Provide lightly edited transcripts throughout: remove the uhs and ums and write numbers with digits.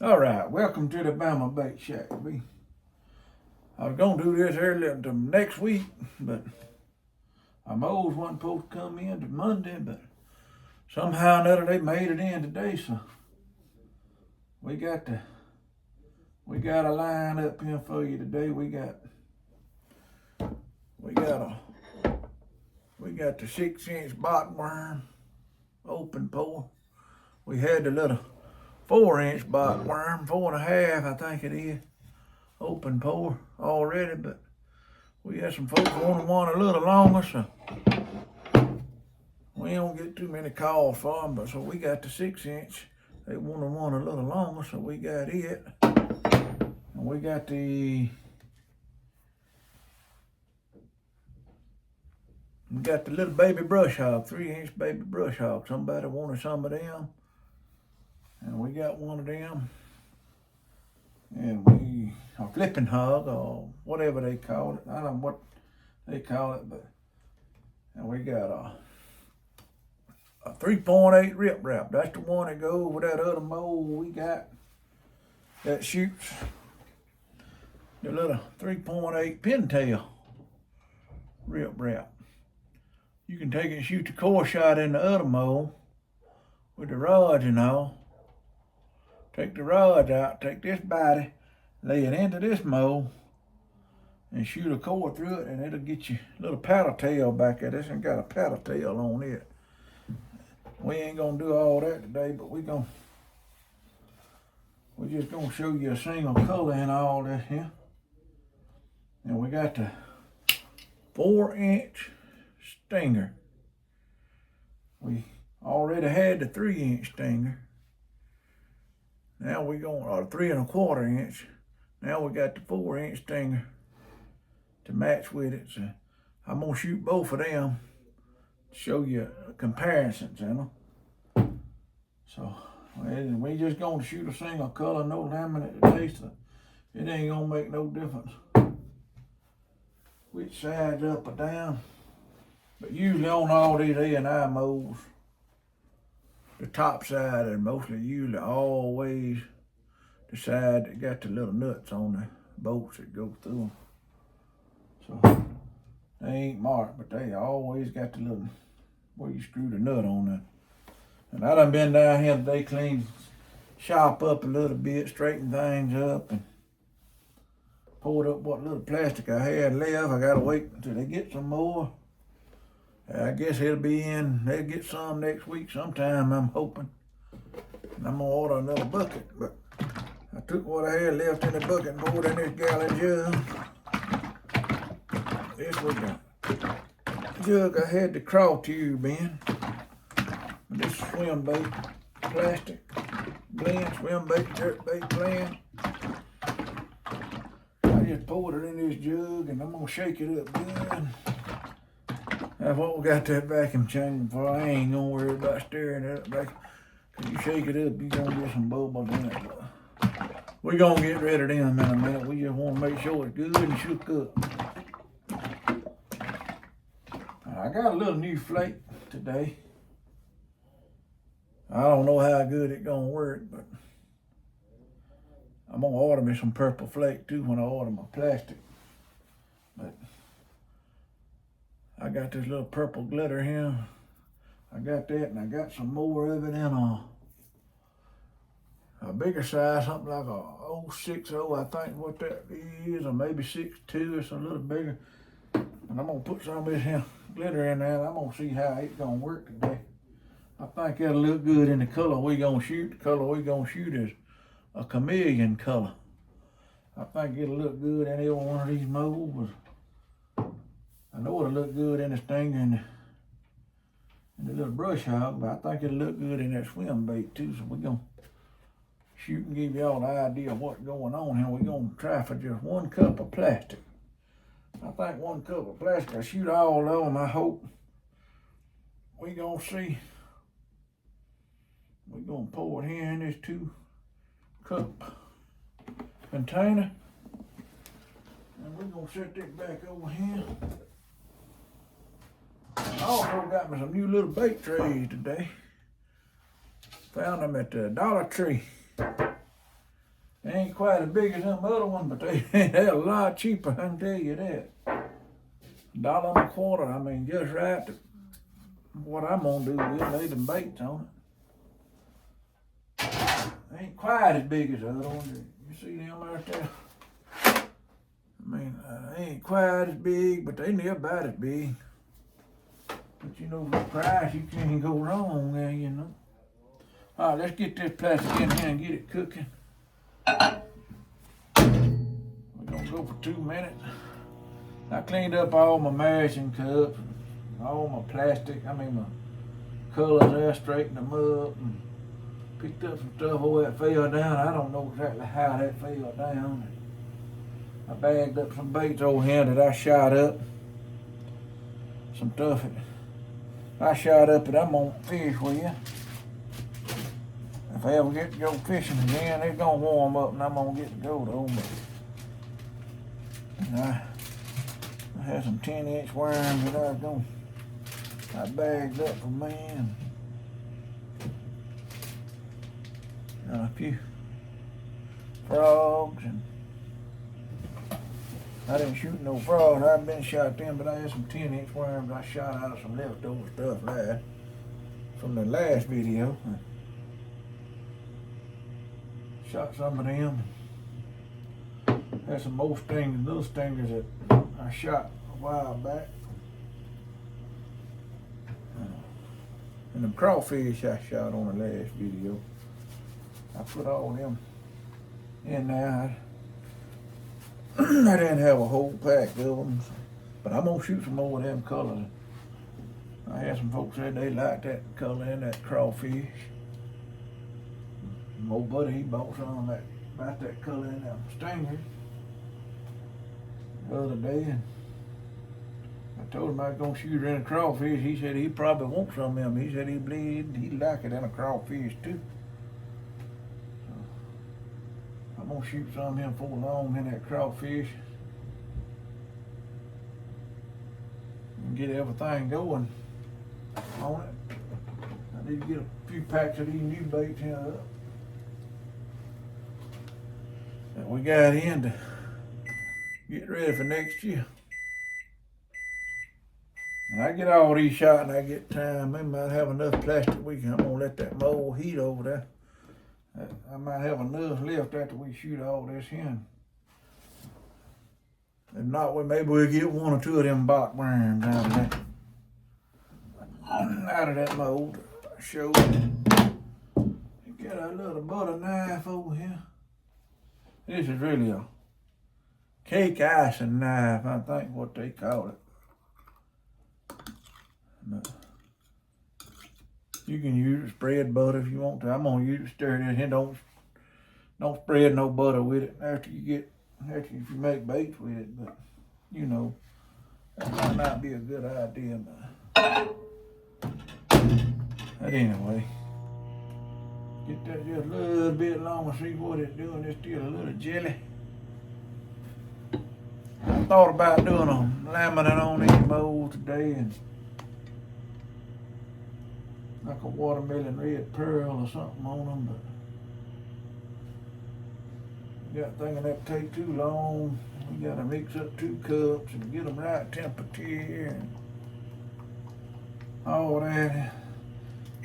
All right, welcome to the Bama Bait Shack. I was gonna do this earlier to next week, but my moles wasn't supposed to come in to Monday, but somehow or another they made it in today, so we got the we got a line up here for you today. We got the 6-inch bottom worm open pour. We had the little 4-inch bottom worm, 4.5, I think it is, open pour already, but we had some folks wanting one a little longer, so we don't get too many calls for them. But so we got the 6-inch. They wanted one a little longer, so we got it. And we got the little baby brush hog, 3-inch baby brush hog. Somebody wanted some of them, and we got one of them. And we a flipping hog or whatever they call it. I don't know what they call it, but and we got a 3.8 rip wrap. That's the one that goes with that other mold we got that shoots the little 3.8 pintail rip wrap. You can take it and shoot the core shot in the other mold with the rods and all. Take the rods out, take this body, lay it into this mold, and shoot a core through it, and it'll get you a little paddle tail back there. This ain't got a paddle tail on it. We ain't gonna do all that today, but we're just gonna show you a single color in all this here. And we got the 4-inch stinger. We already had the 3-inch stinger. Now we're going, or 3.25 inch. Now we got the 4-inch stinger to match with it. So I'm gonna shoot both of them to show you comparisons in them. So we just gonna shoot a single color, no laminate today, so it ain't gonna make no difference which side's up or down. But usually on all these A&I molds, the top side is mostly usually always the side that got the little nuts on the bolts that go through them. So they ain't marked, but they always got the little where you screw the nut on there. And I done been down here today, cleaned shop up a little bit, straighten things up, and poured up what little plastic I had left. I gotta wait until they get some more. I guess they'll get some next week sometime, I'm hoping. And I'm gonna order another bucket, but I took what I had left in the bucket and poured in this gallon jug. This was the jug I had the craw tube in. This swim bait, plastic blend, swim bait, jerk bait blend. I just poured it in this jug and I'm gonna shake it up good. That's what we got that vacuum chamber for. I ain't gonna worry about stirring it up back. Cause you shake it up, you gonna get some bubbles in it. We're gonna get rid of them in a minute. We just wanna make sure it's good and shook up. I got a little new flake today. I don't know how good it's gonna work, but I'm gonna order me some purple flake too when I order my plastic. But I got this little purple glitter here. I got that, and I got some more of it in a bigger size, something like a 060, I think what that is, or maybe 62. It's a little bigger. And I'm gonna put some of this here glitter in there, and I'm gonna see how it's gonna work today. I think it'll look good in the color we gonna shoot. The color we gonna shoot is a chameleon color. I think it'll look good in either one of these molds. I know it'll look good in the stinger and the little brush hog, but I think it'll look good in that swim bait too. So we're gonna shoot and give y'all an idea of what's going on here. We're gonna try for just 1 cup of plastic. I think 1 cup of plastic. I shoot all of them, I hope. We gonna see. We're gonna pour it here in this 2-cup container. And we're gonna set this back over here. I also got me some new little bait trays today. Found them at the Dollar Tree. They ain't quite as big as them other ones, but they're a lot cheaper, I can tell you that. $1.25, I mean, just right to what I'm gonna do with lay them baits on it. They ain't quite as big as the other ones. You see them out there? I mean, they ain't quite as big, but they near about as big. But you know, for the price, you can't go wrong there, you know. All right, let's get this plastic in here and get it cooking. We're gonna go for 2 minutes. I cleaned up all my mashing cups, all my plastic, my colors there, straightened them up, and picked up some stuff where it fell down. I don't know exactly how that fell down. I bagged up some baits over here that I shot up. Some stuff that I shot up that I'm gonna fish with you. If I ever get to go fishing again, it's gonna warm up and I'm gonna get to go though. But I had some 10-inch worms that I bagged up for me and a few frogs, and I didn't shoot no frogs. I've been shot them, but I had some 10-inch worms. I shot out some leftover stuff there from the last video. Shot some of them. Had some more stingers, little stingers that I shot a while back. And the crawfish I shot on the last video. I put all them in there. I didn't have a whole pack of them, but I'm gonna shoot some more of them colors. I had some folks said they liked that color in that crawfish. My old buddy, he bought some of that, about that color in them stingers the other day, and I told him I was gonna shoot her in a crawfish. He said he probably wants some of them. He said he'd like it in a crawfish too. I'm gonna shoot some of him for long in that crawfish and get everything going on it. I need to get a few packs of these new baits here up that we got in to get ready for next year. And I get all these shot and I get time. Maybe I might have enough plastic I'm gonna let that mold heat over there. I might have enough left after we shoot all this in. If not, maybe we'll get 1 or 2 of them box worms out of that mold. Show you. Got a little butter knife over here. This is really a cake icing knife, I think what they call it. But you can use it to spread butter if you want to. I'm gonna use it to stir it in. Don't spread no butter with it after if you make baits with it. But you know, that might not be a good idea. But anyway, get that just a little bit longer. See what it's doing. It's still a little jelly. I thought about doing a laminate on these molds today and like a watermelon red pearl or something on them, but got thinking that take too long. We gotta mix up 2 cups and get them right temperature and all that.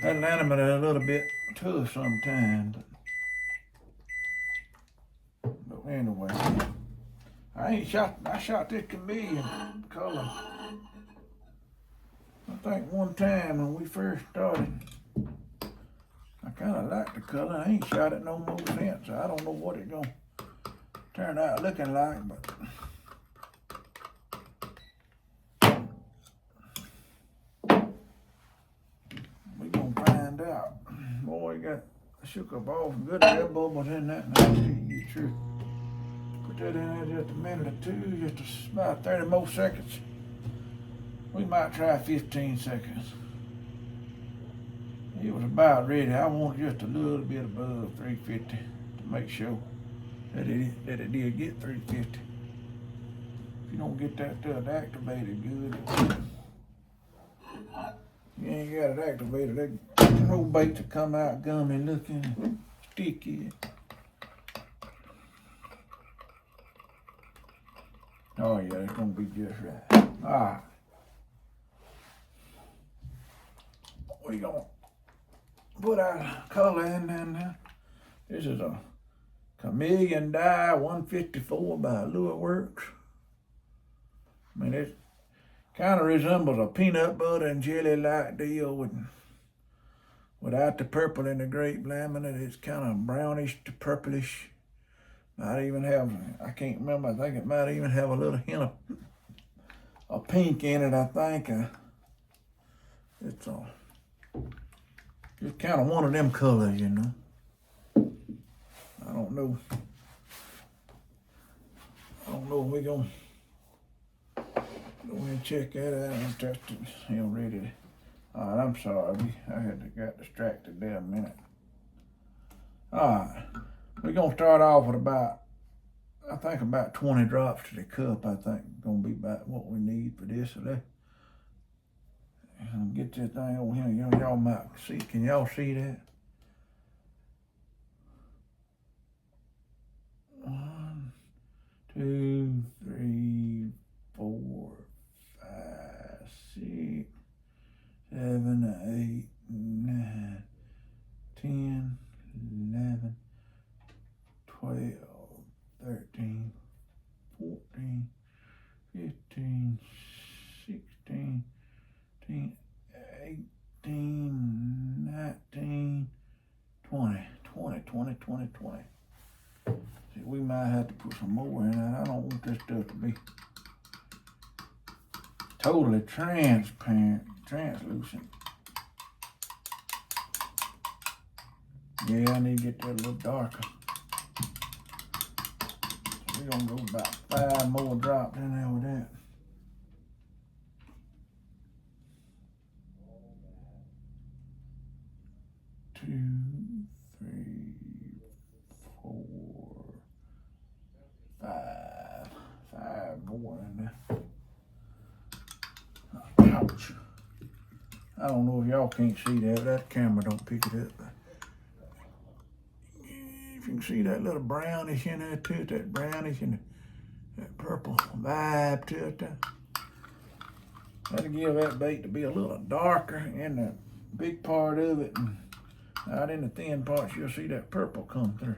That laminate is a little bit tough sometimes, but anyway, I shot this chameleon color. I think one time when we first started, I kind of liked the color. I ain't shot it no more since. I don't know what it's gonna turn out looking like, but we gonna find out. Boy, got shook up all some good air bubbles in that. Now, I'll tell you the truth. Put that in there just a minute or 2, just about 30 more seconds. We might try 15 seconds. It was about ready. I want just a little bit above 350 to make sure that it did get 350. If you don't get that stuff activated good, you ain't got it activated. That whole bait to come out gummy looking, sticky. Oh yeah, it's gonna be just right. All right. We gonna put our color in there now. This is a Chameleon Dye 154 by Lure Works. I mean, it kind of resembles a peanut butter and jelly like deal without the purple and the grape laminate. It's kind of brownish to purplish. Might even have, I can't remember, I think it might even have a little hint of pink in it, I think. It's just kind of one of them colors, you know. I don't know if we're gonna go ahead and check that out. I'm testing, ready to. All right, I'm sorry, I got distracted there a minute. All right, we're gonna start off with about 20 drops to the cup. I think gonna be about what we need for this. So let's get this thing over here. Y'all might see. Can y'all see that? 1, 2, 3, 4, 5, 6, 7, 8, 9, 10, 11, 12, 13, 14, 15, 16, 18, 19, 20. See, we might have to put some more in it. I don't want this stuff to be totally transparent, translucent. Yeah, I need to get that a little darker. So we're gonna go about 5 more drops in there with that. 2, 3, 4, 5. 5 more in there. Ouch. I don't know if y'all can't see that. That camera don't pick it up. If you can see that little brownish in there too, that brownish and that purple vibe to it there. That'll give that bait to be a little darker in the big part of it, and out in the thin parts you'll see that purple come through.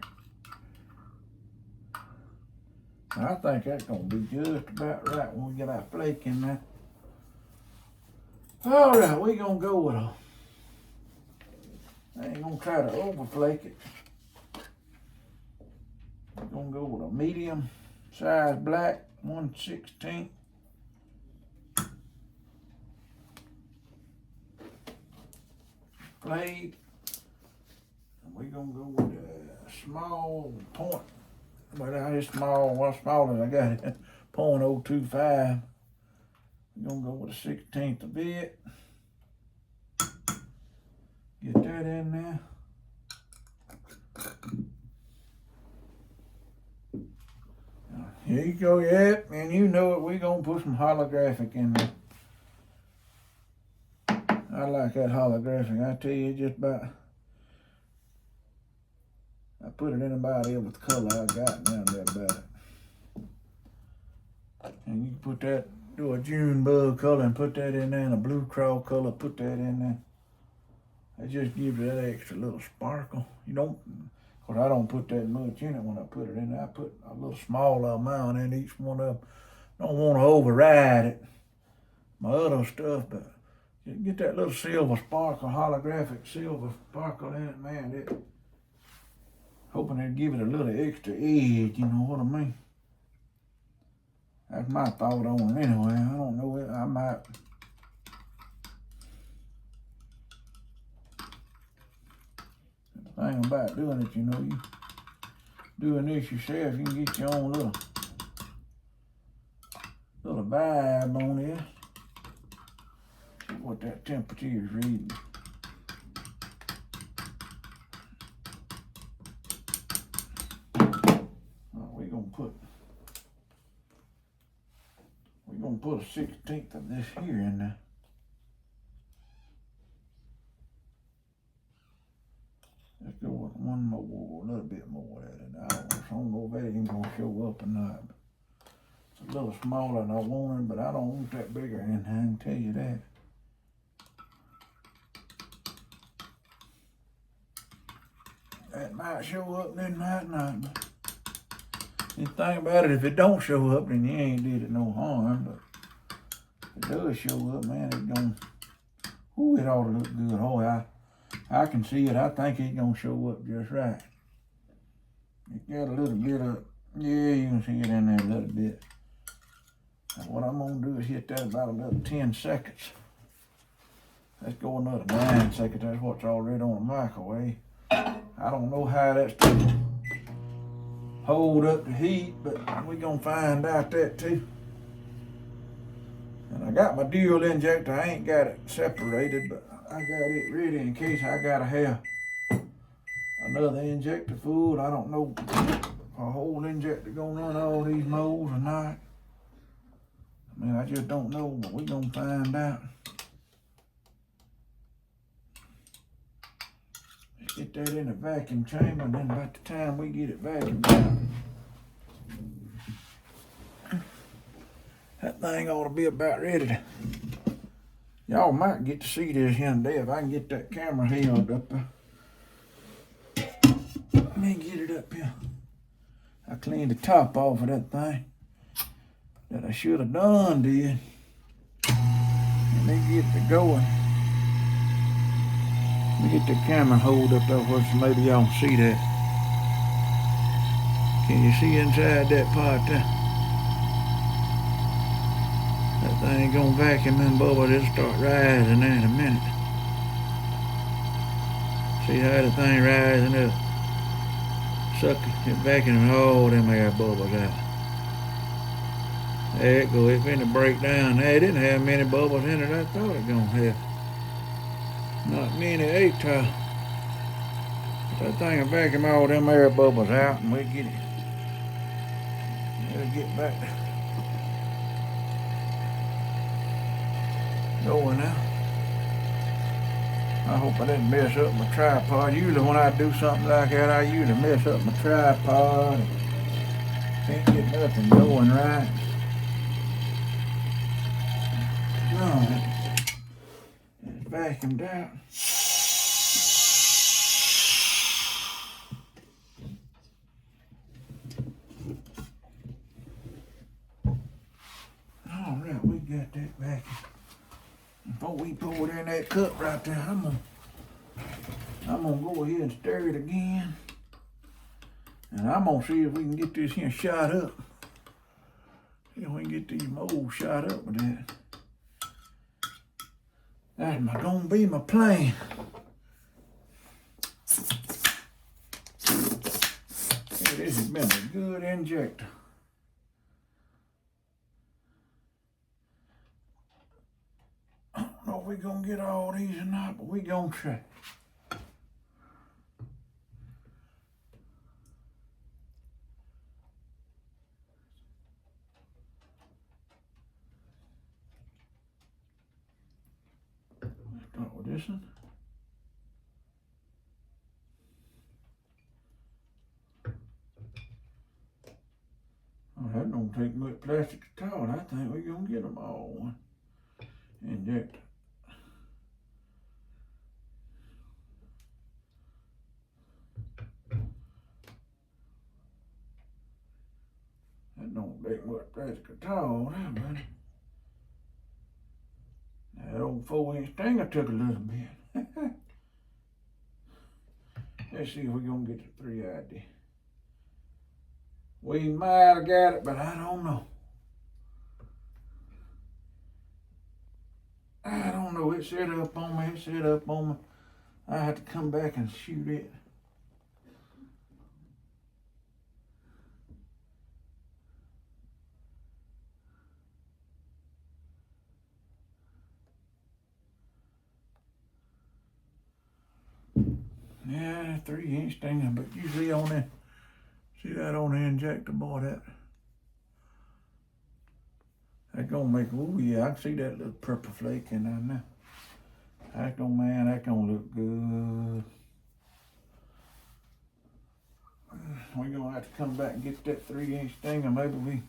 I think that's gonna be just about right when we get our flake in there. All right, we gonna go with I ain't gonna try to over flake it. We're gonna go with a medium size black 1/16. Flake. And we're gonna go with a small point. Well, that is small, well, smaller than I got it. 0.025. We're gonna go with a 1/16 of it. Get that in there. Here you go, yep, and you know it, we're gonna put some holographic in there. I like that holographic, I tell you just about, I put it in about every color I got down there about it. And you can put that, do a June bug color and put that in there, and a blue crawl color, put that in there. It just gives it that extra little sparkle. You don't, cause I don't put that much in it when I put it in there. I put a little smaller amount in each one of them. Don't want to override it, my other stuff, but you get that little silver sparkle, holographic silver sparkle in it, man. It, hoping it'd give it a little extra edge, you know what I mean? That's my thought on it anyway. I don't know, I might. The thing about doing it, you know, you doing this yourself, you can get your own little vibe on this. See what that temperature is reading. We're gonna put a 1/16 of this here in there. Let's go with one more, a little bit more of that. I don't know if that ain't gonna show up or not. a little smaller than I wanted, but I don't want that bigger in here, I can tell you that. That might show up, then might not. But the thing about it, if it don't show up, then you ain't did it no harm. But if it does show up, man, it gonna, ooh, it ought to look good. Oh, I can see it. I think it's gonna show up just right. It got a little bit of, yeah, you can see it in there a little bit. And what I'm gonna do is hit that about another 10 seconds. Let's go another 9 seconds. That's what's already on the microwave. I don't know how that's gonna hold up the heat, but we're gonna find out that too. And I got my dual injector. I ain't got it separated, but I got it ready in case I gotta have another injector full. I don't know if a whole injector gonna run all these molds or not. I mean, I just don't know, but we're gonna find out. Let's get that in the vacuum chamber, and then by the time we get it vacuumed out, that thing ought to be about ready to. Y'all might get to see this here today if I can get that camera held up there. Let me get it up here. I cleaned the top off of that thing that I should have done did. And then get it going. Let me get the camera hold up there where maybe y'all can see that. Can you see inside that part there? That thing gonna vacuum in bubbles, it'll start rising there in a minute. See how the thing rising up? Sucking it vacuuming all them air bubbles out. There it goes, it's finna break down. It didn't have many bubbles in it I thought it gonna have. Not many ATOL. That thing will vacuum all them air bubbles out and we'll get it. We'll get back going now. I hope I didn't mess up my tripod. Usually when I do something like that, I usually mess up my tripod. Can't get nothing going right. No, it's vacuumed out. All right, we got that vacuum. Before we pour it in that cup right there, I'm gonna go ahead and stir it again. And I'm gonna see if we can get this here shot up. See if we can get these molds shot up with that. That's gonna be my plan. Hey, this has been a good injector. I don't know if we're gonna get all these or not, but we're gonna try. Start with this one. Oh, that don't take much plastic at all. I think we're gonna get them all one injector. That don't take much plastic at all, that buddy. That old 4-inch stinger took a little bit. Let's see if we're gonna get the 3ID. We might have got it, but I don't know. I don't know. It set up on me. I had to come back and shoot it. Yeah, 3-inch stinger, but you see on that, see that on the injector, boy, that gonna make, ooh yeah, I can see that little purple flake in there now. That's gonna, man, that gonna look good. We're gonna have to come back and get that 3-inch stinger. Maybe we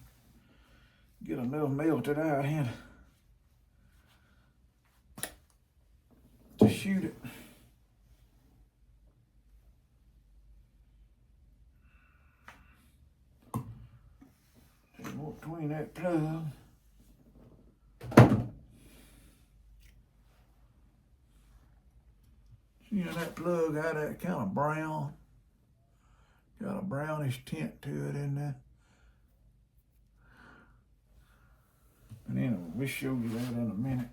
get enough melted out here to shoot it. Between that plug. See that plug out that kind of brown? Got a brownish tint to it in there. And then we'll show you that in a minute.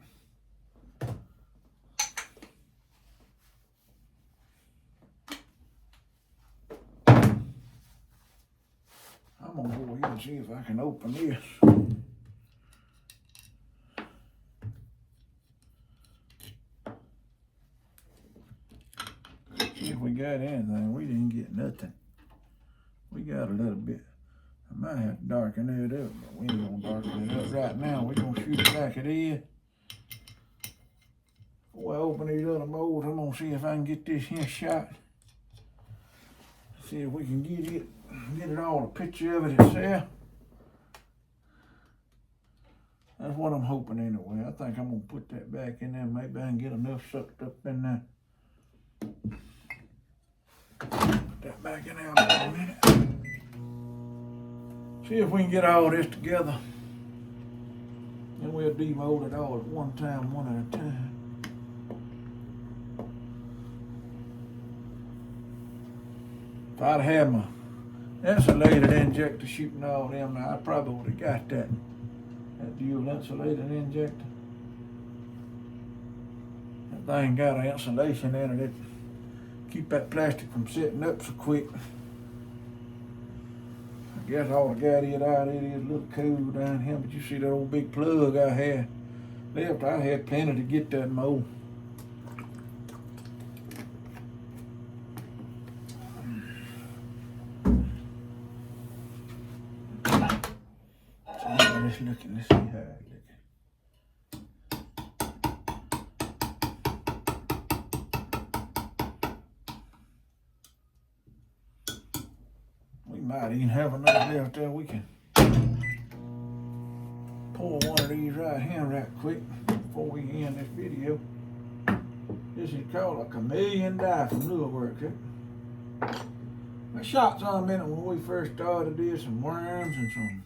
I'm gonna go ahead and see if I can open this. See if we got anything. We didn't get nothing. We got a little bit. I might have to darken it up, but we ain't gonna darken it up right now. We're gonna shoot it like it is. Before I open these other molds, I'm gonna see if I can get this here shot. See if we can get it all, a picture of it itself. That's what I'm hoping anyway. I think I'm gonna put that back in there. Maybe I can get enough sucked up in there. Put that back in there in a minute. See if we can get all this together. Then we'll demold it all at one time, one at a time. If I'd had my insulated injector shooting all them, now I probably would have got that dual insulated injector. That thing got an insulation in it. Keep that plastic from setting up so quick. I guess all I got it out, it is a little cool down here, but you see that old big plug I had left, I had plenty to get that mold. So let's look and let's see how it looks. Might even have enough left there. We can pour one of these right here right quick before we end this video. This is called a chameleon dye from Lure Works. I shot some in it when we first started this, some worms and some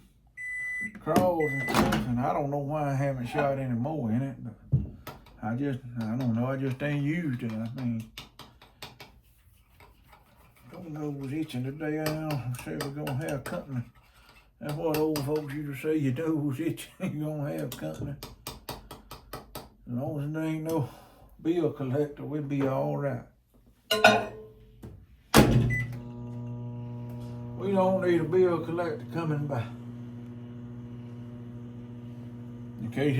crawls and stuff, and I don't know why I haven't shot any more in it, but I don't know, I just ain't used it. I mean, nose itching today. I say we're gonna have company. That's what old folks used to say, your nose itching, you're gonna have company. As long as there ain't no bill collector, we'll be all right. We don't need a bill collector coming by. In case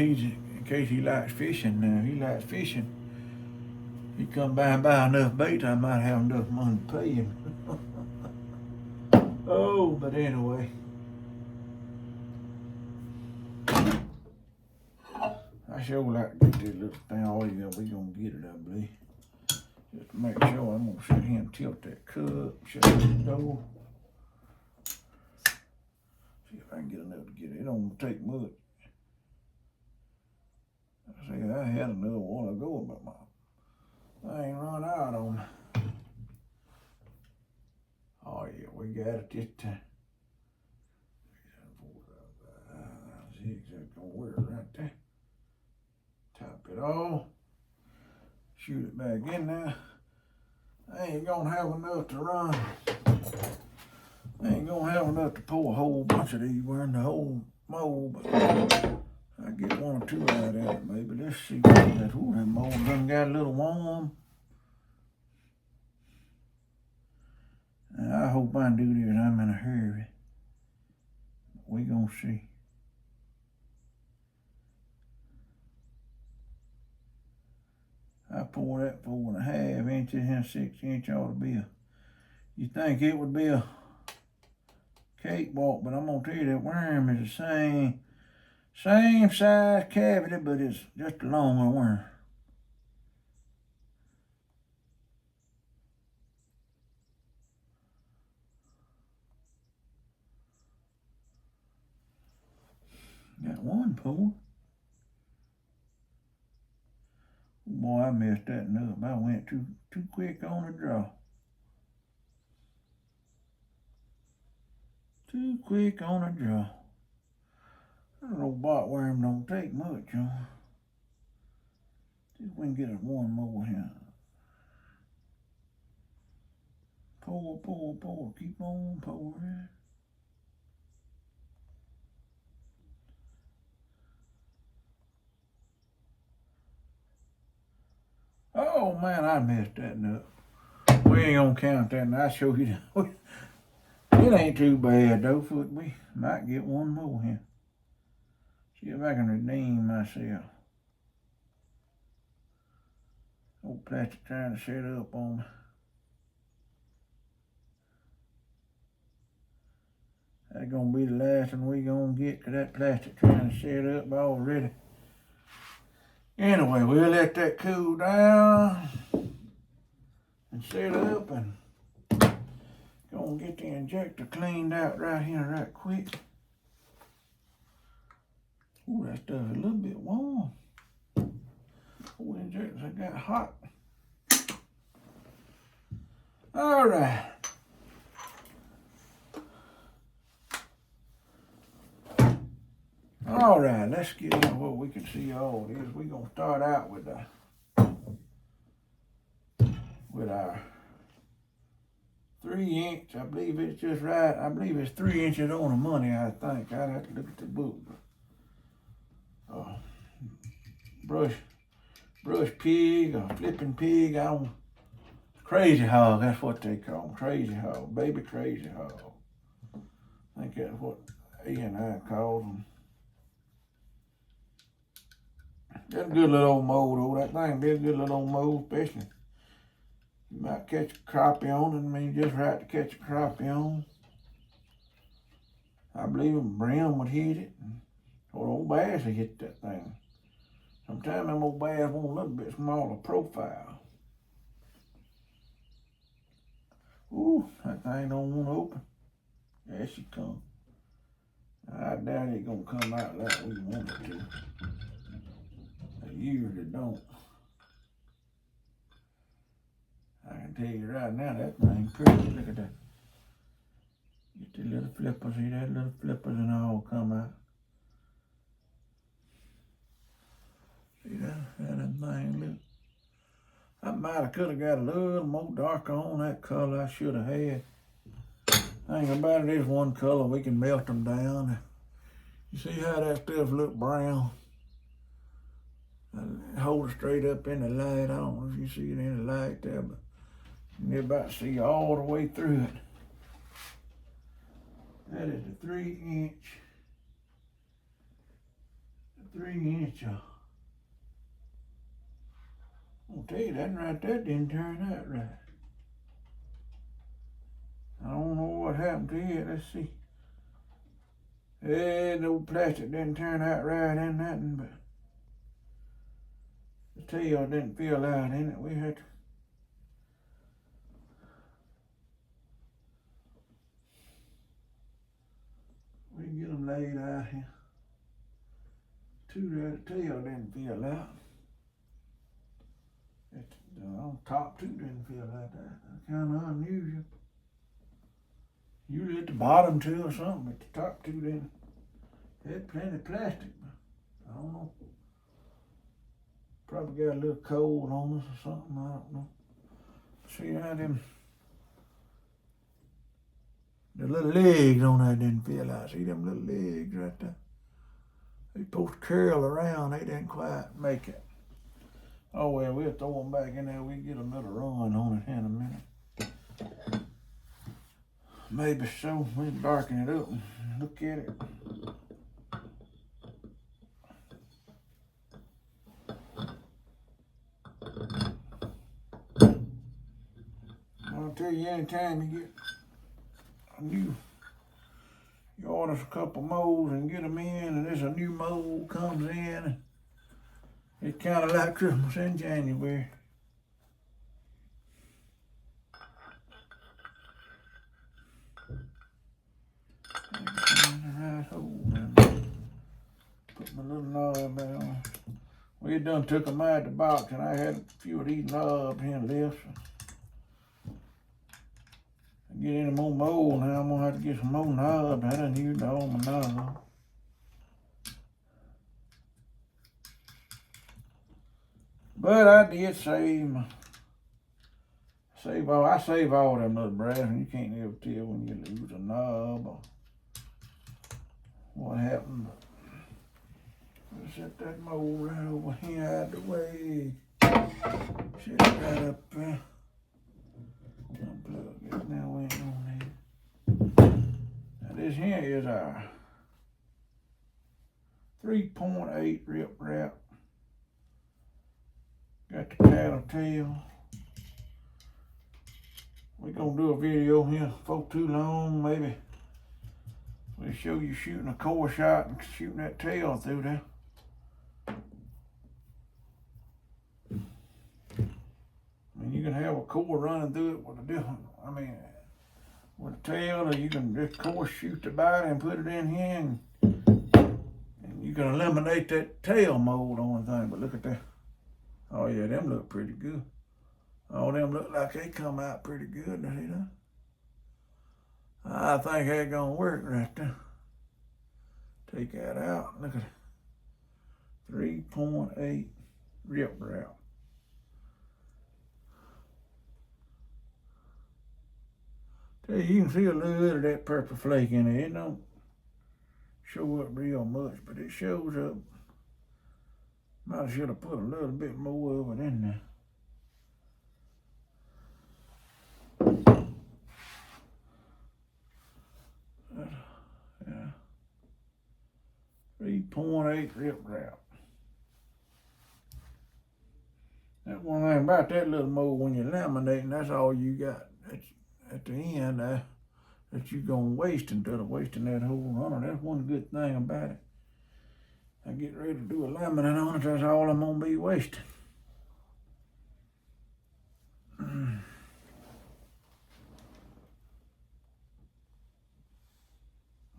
he likes fishing now, he likes fishing. He come by and buy enough bait, I might have enough money to pay him. Oh, but anyway. I sure like to get this little thing. Oh yeah, we gonna get it, I believe. Just to make sure, I'm gonna sit here and tilt that cup, shut the door. See if I can get enough to get it. It don't take much. I say I had another one ago, but I ain't run out on me. Oh yeah, we got it this time. Zigzag gonna wear it right there. Top it off. Shoot it back in there. I ain't gonna have enough to run. I ain't gonna have enough to pour a whole bunch of these. We're in the whole mold, but I get one or two out of it maybe. Let's see what that. Ooh, that mold done got a little warm. I hope I do this. I'm in a hurry. We gonna see. I pour that 4.5 inches and 6 inch ought to be you think it would be a cakewalk, but I'm gonna tell you that worm is the same size cavity, but it's just a longer worm. Got one pull. Boy, I messed that one up. I went too quick on the draw. Too quick on a draw. That little botworm don't take much, y'all. See if we can get us one more here. Pull. Keep on pouring. Oh man, I messed that one up. We ain't gonna count that, and I show you that. It ain't too bad though. We might get one more here. See if I can redeem myself. Old plastic trying to set up on me. That's gonna be the last one we gonna get, 'cause that plastic trying to set up already. Anyway, we'll let that cool down and set up, and gonna get the injector cleaned out right here right quick. Ooh, that stuff is a little bit warm. Oh, injectors have got hot. All right. All right, let's get into what we can see all this. We're gonna start out with our 3-inch. I believe it's just right. I believe it's 3 inches on the money, I think. I'd have to look at the book. Brush pig or flipping pig. Crazy hog, that's what they call them. Crazy hog, baby crazy hog. I think that's what A&I calls them. That's a good little old mold, though. That thing be a good little old mold, especially. You might catch a crappie on it. I mean, just right to catch a crappie on. I believe a brim would hit it, or old bass would hit that thing. Sometimes them old bass want a little bit smaller profile. Ooh, that thing don't want to open. There she come. I doubt it gonna come out like we want it to. They usually don't. I can tell you right now, that thing pretty. Look at that. Get the little flippers, see that little flippers and all come out. See that thing look. I might have could have got a little more darker on that color I should have had. Thing about it is one color, we can melt them down. You see how that stuff look brown? Hold it straight up in the light. I don't know if you see it in the light there, but you can about see all the way through it. That is a 3-inch. 3-inch. I'll tell you, that right there didn't turn out right. I don't know what happened to it. Let's see. The old plastic didn't turn out right in that one, but the tail didn't feel out in it. We had to. We can get them laid out here. The tail didn't feel out. On top two didn't feel like that. That's kind of unusual. Usually at the bottom two or something, but the top two didn't. They had plenty of plastic, but I don't know. Probably got a little cold on us or something, I don't know. See how the little legs on that didn't feel out. See them little legs right there? They supposed to curl around, they didn't quite make it. Oh well, we'll throw them back in there. We'll get another run on it in a minute. Maybe so. We'll darken it up and look at it. I'll tell you, anytime you get you order a couple molds and get them in, and there's a new mold comes in. It's kind of like Christmas in January. Right hole. my little knob down. We had done took them out the box, and I had a few of these knobs here left. I get any more mold now. I'm gonna have to get some more knobs. I done used all my knobs. But I did save I save all them little brass, and you can't ever tell when you lose a knob or what happened. Let's set that mold right over here out of the way. Set it right up there. Unplug it now, we ain't on there. Now this here is our 3.8 rip wrap. Got the cattle tail. We're gonna do a video here for too long, maybe. We'll show you shooting a core shot and shooting that tail through there. I mean, you can have a core running through it with a different, with a tail, or you can just core shoot the body and put it in here, and you can eliminate that tail mold on the thing. But look at that. Oh yeah, them look pretty good. All them look like they come out pretty good, see that? I think that's gonna work right there. Take that out. Look at it. 3.8 rip wrap. Tell you can see a little bit of that purple flake in there. It don't show up real much, but it shows up. Might should have put a little bit more of it in there. Yeah. 3.8 rip wrap. That one thing about that little mold, when you're laminating, that's all you got at the end that you're gonna waste instead of wasting that whole runner. That's one good thing about it. I get ready to do a laminate on it, that's all I'm gonna be wasting.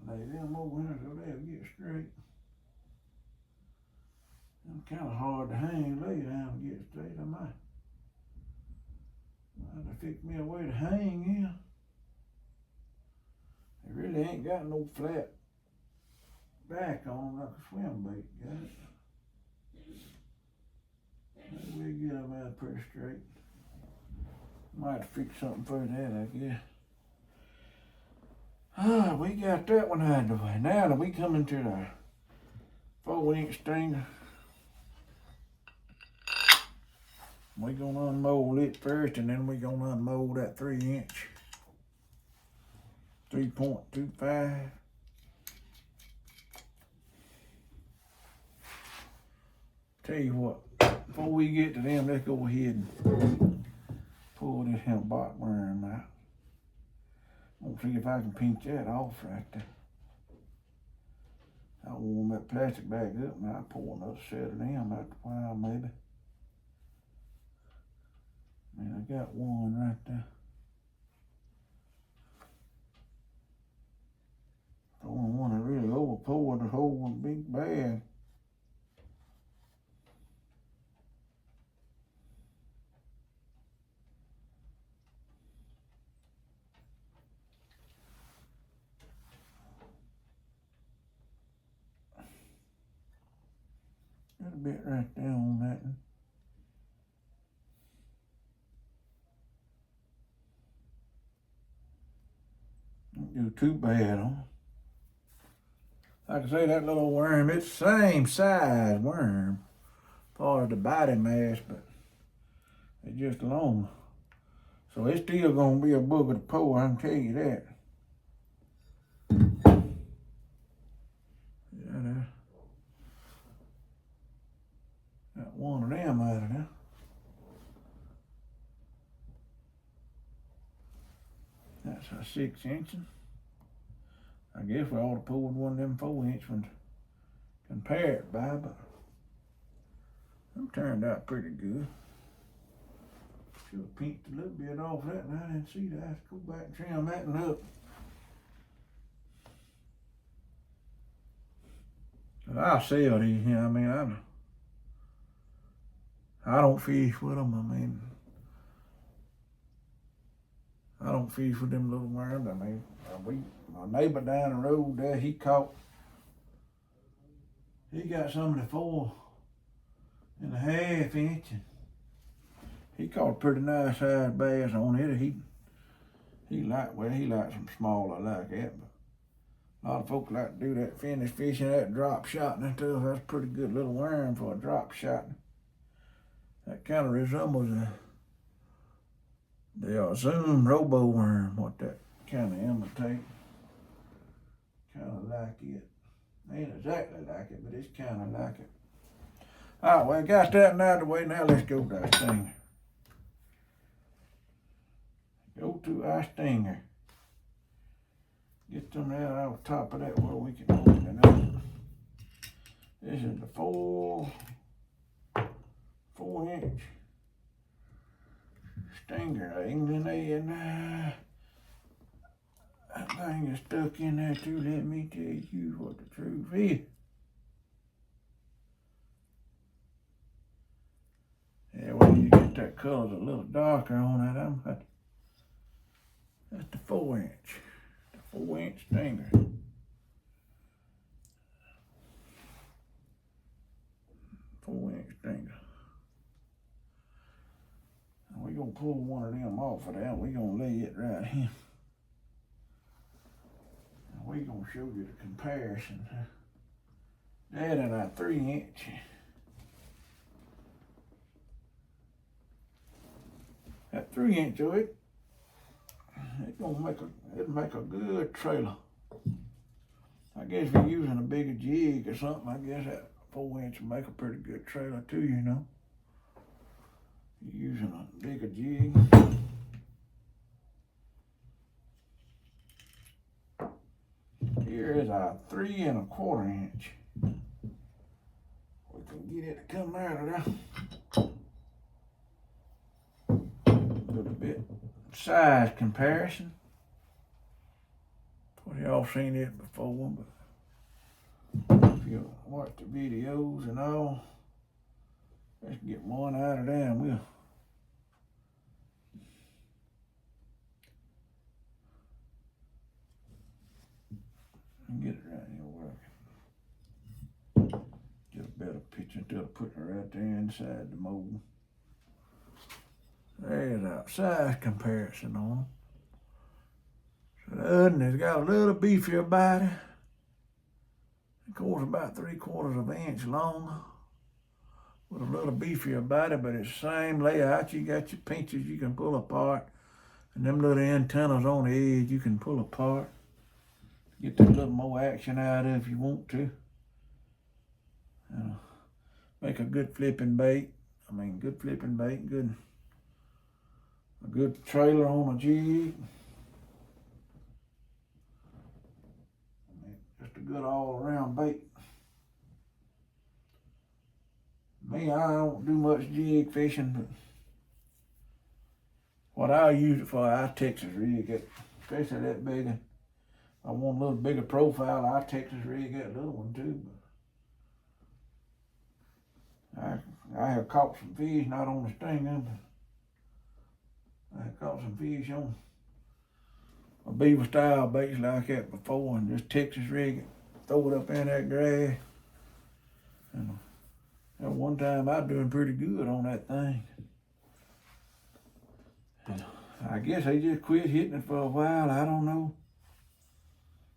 Lay them over here so they'll get straight. Them kind of hard to hang, lay down and get straight. I might have to fix me a way to hang here. It really ain't got no flat back on like a swim bait, got it? We'll get them out pretty straight. Might have to fix something for that, I guess. We got that one out of the way. Now that we come into the 4-inch stinger, we're gonna unmold it first, and then we're gonna unmold that 3-inch. 3.25. Tell you what, before we get to them, let's go ahead and pull this here bark worm out. I'm gonna see if I can pinch that off right there. I'll warm that plastic bag up and I'll pour another set of them after a while, maybe. Man, I got one right there. I don't want to really overpour the whole big bag. Got a bit right there on that one. Don't do too bad on. Like I say, that little worm, it's the same size worm as far as the body mass, but it's just long. So it's still gonna be a booger to pull, I can tell you that. Yeah, got one of them out of there. That's a 6-inch. I guess we ought to pull one of them 4-inch ones, compare it by, but them turned out pretty good. Should have pinked a little bit off that, and I didn't see that. I have to go back and trim that one up. I sell these, I mean, I don't fish with them. I mean, I don't fish with them little worms. I mean, my neighbor down the road there, he got some of the 4.5 inch. He caught a pretty nice sized bass on it. He likes them smaller like that, but a lot of folks like to do that finish fishing, that drop shot and stuff. That's a pretty good little worm for a drop shot. That kind of resembles the Zoom robo worm, what that kind of imitate. Kind of like it. Ain't exactly like it, but it's kind of like it. All right, well, got that out of the way. Now let's go to our stinger. Go to our stinger. Get them out on top of that where we can open it up. This is the 4-inch stinger, England A&I. That thing is stuck in there too. Let me tell you what the truth is. Yeah, well, you get that color a little darker on that. That's the 4-inch. The 4-inch stinger. 4-inch stinger. We're gonna pull one of them off of that. We're gonna lay it right here. And we're gonna show you the comparison. That and our 3-inch. That 3-inch of it, it'll make a good trailer. I guess if you're using a bigger jig or something, I guess that 4-inch will make a pretty good trailer too, you know. You're using a bigger jig. Here is our 3 1/4 inch. We can get it to come out of there. A little bit size comparison. Well, y'all seen it before, but if you watch the videos and all, let's get one out of there and we'll get it right here working. Get a better picture instead of putting it right there inside the mold. There's our size comparison on them. So the other one has got a little beefier body. Of course, about 3/4 inch long. With a little beefier body, but it's the same layout. You got your pinches you can pull apart. And them little antennas on the edge you can pull apart. Get a little more action out of it if you want to. Make a good flipping bait. Good flipping bait, a good trailer on a jig. Just a good all-around bait. Me, I don't do much jig fishing, but what I use it for, I Texas rig, especially that big one. I want a little bigger profile, I Texas rig that little one too. But I have caught some fish, not on the stinger, but I have caught some fish on a beaver style baits like that before, and just Texas rig it, throw it up in that grass. And at one time I was doing pretty good on that thing. And I guess they just quit hitting it for a while, I don't know.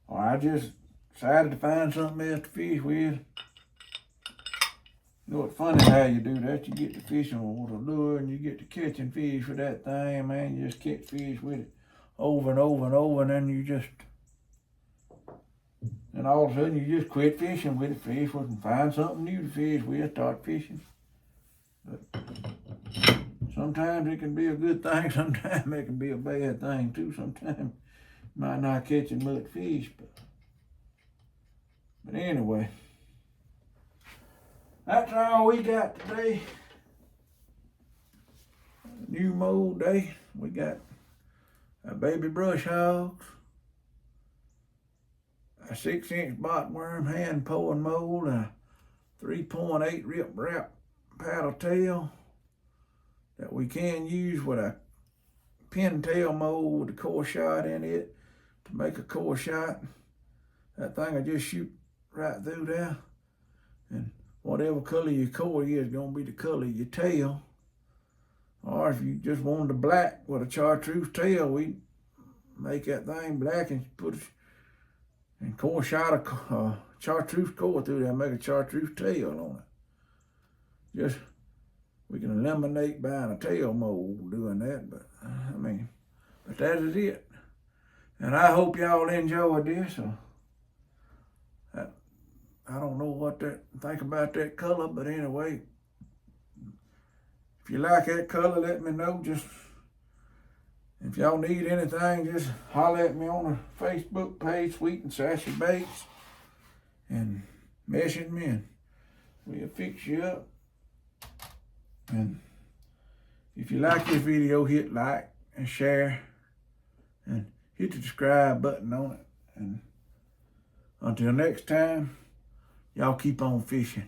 Or I just decided to find something else to fish with. You know, it's funny how you do that. You get to fishing with a lure and you get to catching fish with that thing, man. You just catch fish with it over and over and over, and then and all of a sudden you just quit fishing with it. Fish with and find something new to fish with, start fishing. But sometimes it can be a good thing, sometimes it can be a bad thing too. Sometimes you might not catching much fish, but anyway. That's all we got today. New mold day. We got our baby brush hogs, a 6-inch bot worm hand pulling mold, a 3.8 rip wrap paddle tail that we can use with a pintail mold with a core shot in it to make a core shot. That thing will just shoot right through there, and whatever color your core is gonna be the color of your tail. Or if you just wanted a black with a chartreuse tail, we make that thing black and put a and core shot a chartreuse core through there and make a chartreuse tail on it. Just, we can eliminate buying a tail mold doing that, but but that is it. And I hope y'all enjoyed this. I don't know what to think about that color, but anyway, if you like that color, let me know. Just, if y'all need anything, just holler at me on the Facebook page, Sweet and Sassy Baits, and message me and we'll fix you up. And if you like this video, hit like and share and hit the subscribe button on it. And until next time, y'all keep on fishing.